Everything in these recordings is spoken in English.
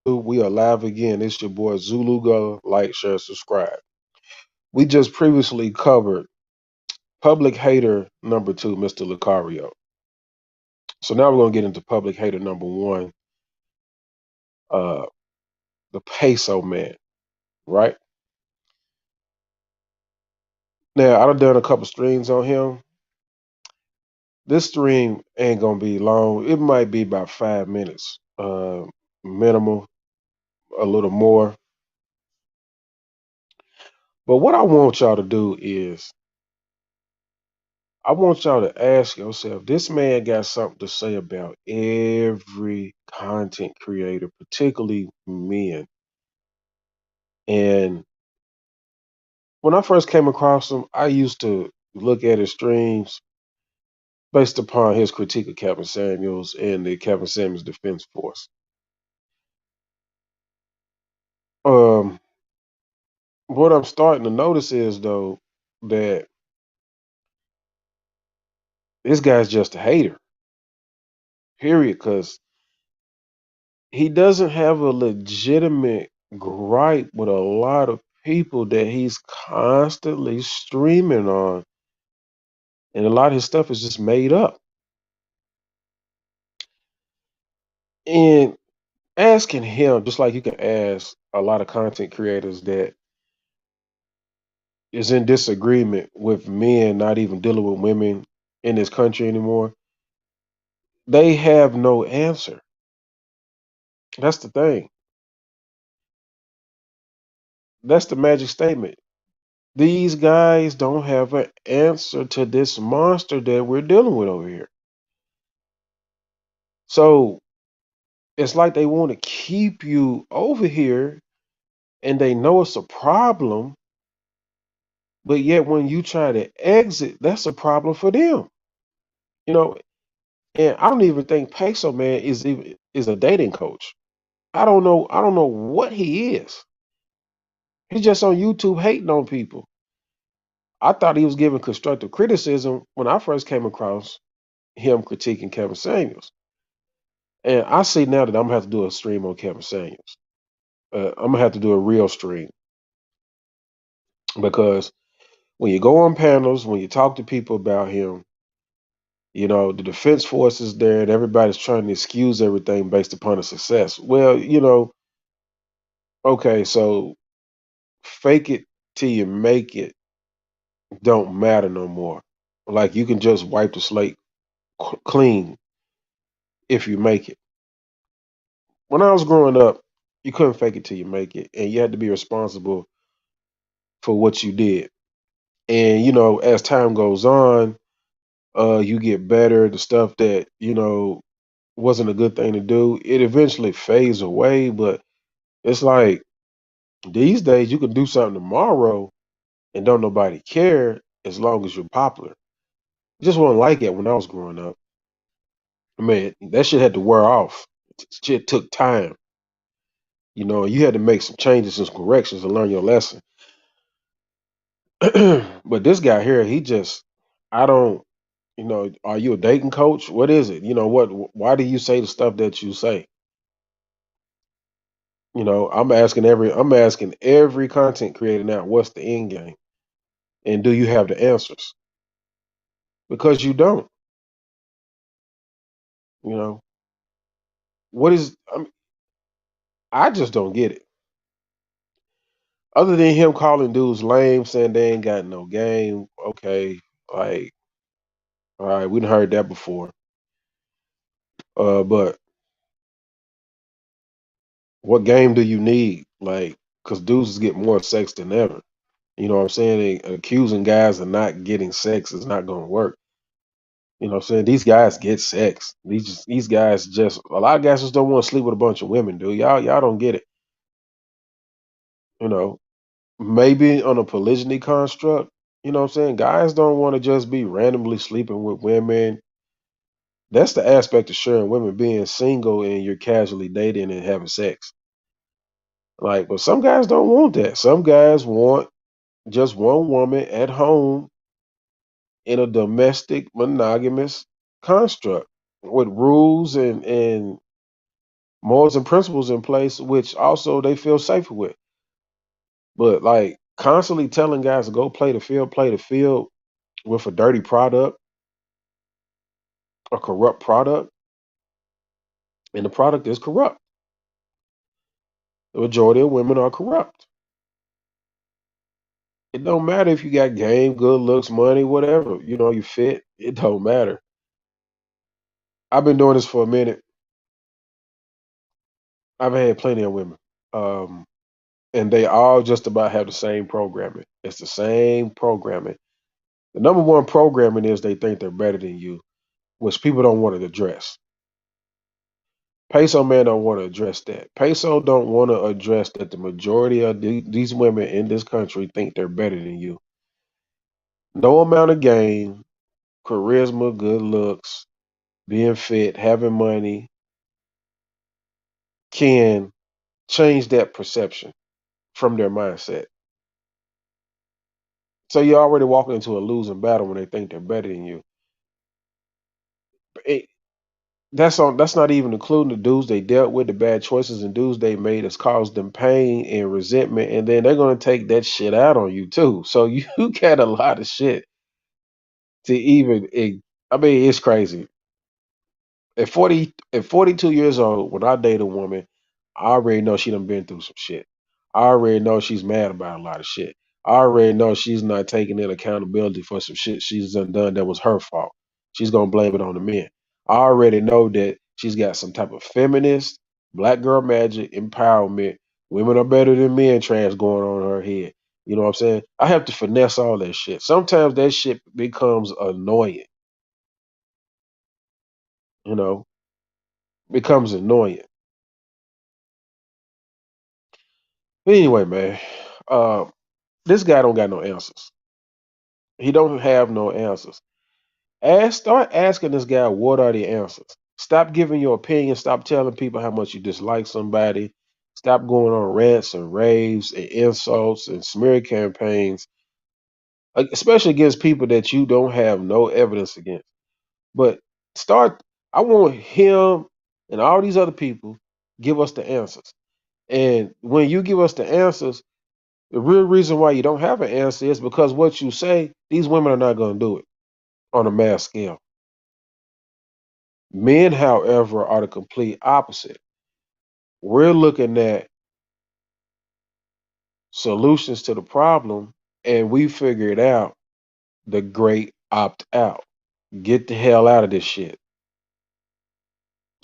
We are live again. It's your boy Zulu. Go like, share, subscribe. We just previously covered public hater number two, Mr. Lucario. So now we're gonna get into public hater number one, uh, the peso man. Right now, I've done a couple streams on him. This stream ain't gonna be long. It might be about 5 minutes, minimal, a little more. But what I want y'all to do is I want y'all to ask yourself, this man got something to say about every content creator, particularly men. And when I first came across him, I used to look at his streams based upon his critique of Kevin Samuels and the Kevin Samuels Defense Force. Um, what I'm starting to notice is, though, that this guy's just a hater, period, because he doesn't have a legitimate gripe with a lot of people that he's constantly streaming on, and a lot of his stuff is just made up. And asking him, just like you can ask a lot of content creators that is in disagreement with men not even dealing with women in this country anymore, they have no answer. That's the thing. That's the magic statement. These guys don't have an answer to this monster that we're dealing with over here. So it's like they want to keep you over here and they know it's a problem, but yet when you try to exit, that's a problem for them. You know, and I don't even think Peso Man is a dating coach. I don't know what he is. He's just on YouTube hating on people. I thought he was giving constructive criticism when I first came across him critiquing Kevin Samuels. And I see now that I'm gonna have to do a stream on Kevin Samuels. I'm gonna have to do a real stream because when you go on panels, when you talk to people about him, the defense force is there and everybody's trying to excuse everything based upon his success. Well, okay, so fake it till you make it don't matter no more. Like you can just wipe the slate clean if you make it. When I was growing up, you couldn't fake it till you make it, and you had to be responsible for what you did. And as time goes on, you get better. The stuff that wasn't a good thing to do, it eventually fades away. But it's like these days, you can do something tomorrow and don't nobody care as long as you're popular. It just wasn't like it when I was growing up. Man, that shit had to wear off. Shit took time. You had to make some changes and some corrections to learn your lesson. But this guy here, he just, I don't, are you a dating coach? What is it? Why do you say the stuff that you say? I'm asking every content creator now, what's the end game? And do you have the answers? Because you don't, you know, what is, I just don't get it. Other than him calling dudes lame, saying they ain't got no game, okay, like, all right, we done heard that before. But what game do you need? Like, because dudes is getting more sex than ever. You know what I'm saying? And accusing guys of not getting sex is not going to work. You know what I'm saying? These guys get sex. These guys just a lot of guys just don't want to sleep with a bunch of women, dude. Y'all don't get it. You know, maybe on a polygyny construct. You know what I'm saying? Guys don't want to just be randomly sleeping with women. That's the aspect of sharing women being single and you're casually dating and having sex. Like, but some guys don't want that. Some guys want just one woman at home in a domestic monogamous construct with rules and morals and principles in place, which also they feel safer with. But like constantly telling guys to go play the field with a dirty product, a corrupt product, and the product is corrupt. The majority of women are corrupt. It don't matter if you got game, good looks, money, whatever. You know, you fit. It don't matter. I've been doing this for a minute. I've had plenty of women. Um, and they all just about have the same programming. It's the same programming. The number one programming is they think they're better than you, which people don't want to address. Peso man don't want to address that. Peso don't want to address that the majority of these women in this country think they're better than you. No amount of game, charisma, good looks, being fit, having money can change that perception from their mindset. So you're already walking into a losing battle when they think they're better than you. It, that's not even including the dudes they dealt with, the bad choices and dudes they made that's caused them pain and resentment, and then they're gonna take that shit out on you too. So you got a lot of shit to even. I mean, it's crazy. At 42 years old, when I date a woman, I already know she done been through some shit. I already know she's mad about a lot of shit. I already know she's not taking in accountability for some shit she's done that was her fault. She's gonna blame it on the men. I already know that she's got some type of feminist, black girl magic, empowerment, women are better than men trans going on in her head. You know what I'm saying? I have to finesse all that shit. Sometimes that shit becomes annoying, you know, becomes annoying. But anyway, man, uh, this guy don't got no answers. He don't have no answers. Start asking this guy what are the answers. Stop giving your opinion. Stop telling people how much you dislike somebody. Stop going on rants and raves and insults and smear campaigns, especially against people that you don't have no evidence against. But start. I want him and all these other people give us the answers. And when you give us the answers, the real reason why you don't have an answer is because what you say, these women are not going to do it on a mass scale. Men, however, are the complete opposite. We're looking at solutions to the problem and we figured out the great opt out. Get the hell out of this shit.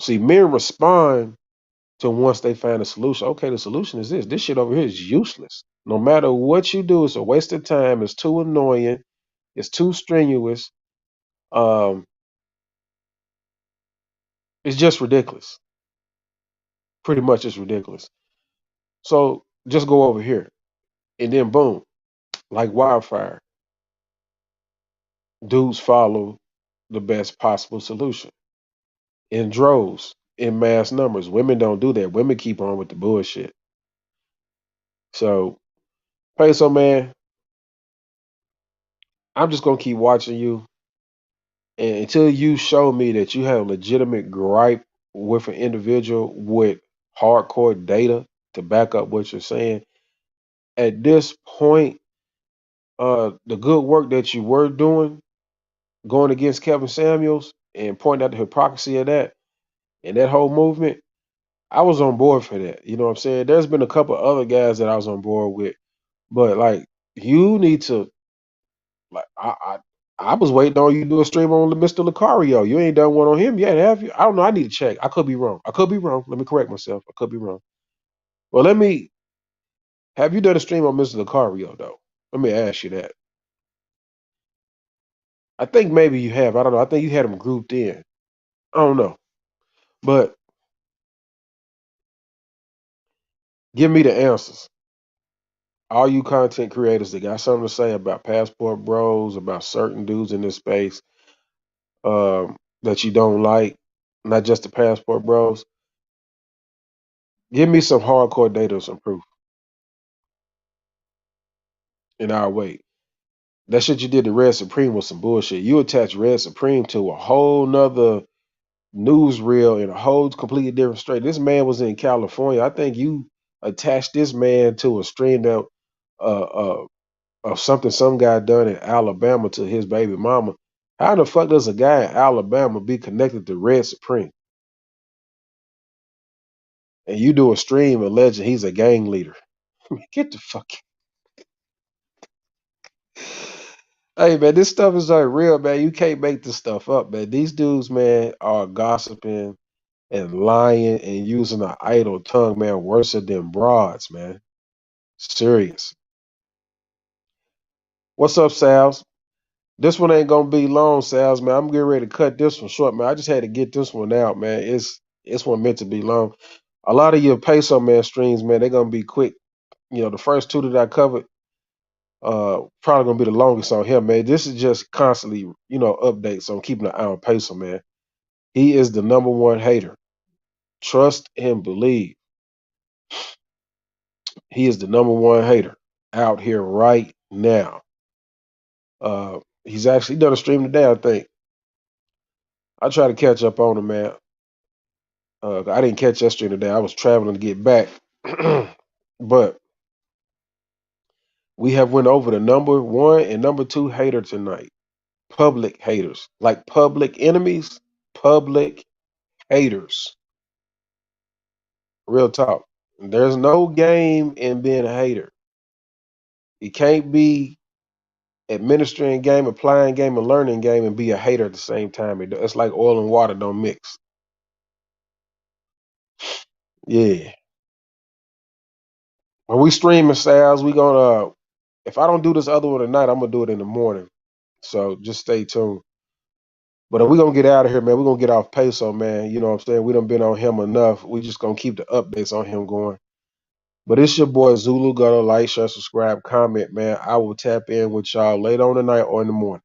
See, men respond to once they find a solution. Okay, the solution is this. This shit over here is useless. No matter what you do, it's a waste of time. It's too annoying. It's too strenuous. Um, it's just ridiculous. Pretty much it's ridiculous. So just go over here. And then boom, like wildfire, dudes follow the best possible solution in droves, in mass numbers. Women don't do that. Women keep on with the bullshit. So, Peso man, I'm just gonna keep watching you, and until you show me that you have a legitimate gripe with an individual with hardcore data to back up what you're saying. At this point, the good work that you were doing, going against Kevin Samuels and pointing out the hypocrisy of that and that whole movement, I was on board for that. You know what I'm saying? There's been a couple other guys that I was on board with, but like you need to like I was waiting on you to do a stream on Mr. Lucario. You ain't done one on him yet, have you? I don't know. I need to check. I could be wrong. I could be wrong. Let me correct myself. I could be wrong. Well, let me have you done a stream on Mr. Lucario though? Let me ask you that. I think maybe you have. I don't know. I think you had them grouped in. I don't know. But give me the answers. All you content creators that got something to say about Passport Bros, about certain dudes in this space that you don't like, not just the Passport Bros, give me some hardcore data, some proof, and I'll wait. That shit you did to Red Supreme was some bullshit. You attached Red Supreme to a whole nother. newsreel in a whole completely different state. This man was in California. I think you attached this man to a string uh, uh, of something some guy done in Alabama to his baby mama. How the fuck does a guy in Alabama be connected to Red Supreme? And you do a stream alleging he's a gang leader. Get the fuck. Hey man, this stuff is like real, man. You can't make this stuff up, man. These dudes, man, are gossiping and lying and using an idle tongue, man, worse than broads, man. Serious. What's up, Sals? This one ain't gonna be long, Sals, man. I'm getting ready to cut this one short, man. I just had to get this one out, man. It's one meant to be long. A lot of your peso man streams, man, they're gonna be quick. You know, the first two that I covered, probably gonna be the longest on him, man. This is just constantly, updates on keeping an eye on peso, man. He is the number one hater. Trust and believe. He is the number one hater out here right now. He's actually done a stream today, I think. I try to catch up on him, man. I didn't catch that stream today. I was traveling to get back. But we have went over the number one and number two hater tonight. Public haters. Like public enemies, public haters. Real talk. There's no game in being a hater. You can't be administering game, applying game, and learning game and be a hater at the same time. It's like oil and water don't mix. Yeah. When we streaming sales, we gonna if I don't do this other one tonight, I'm gonna do it in the morning. So just stay tuned. But we gonna get out of here, man. We're gonna get off peso, man. You know what I'm saying? We done been on him enough. We just gonna keep the updates on him going. But it's your boy Zulu. Gotta like, share, subscribe, comment, man. I will tap in with y'all later on tonight or in the morning.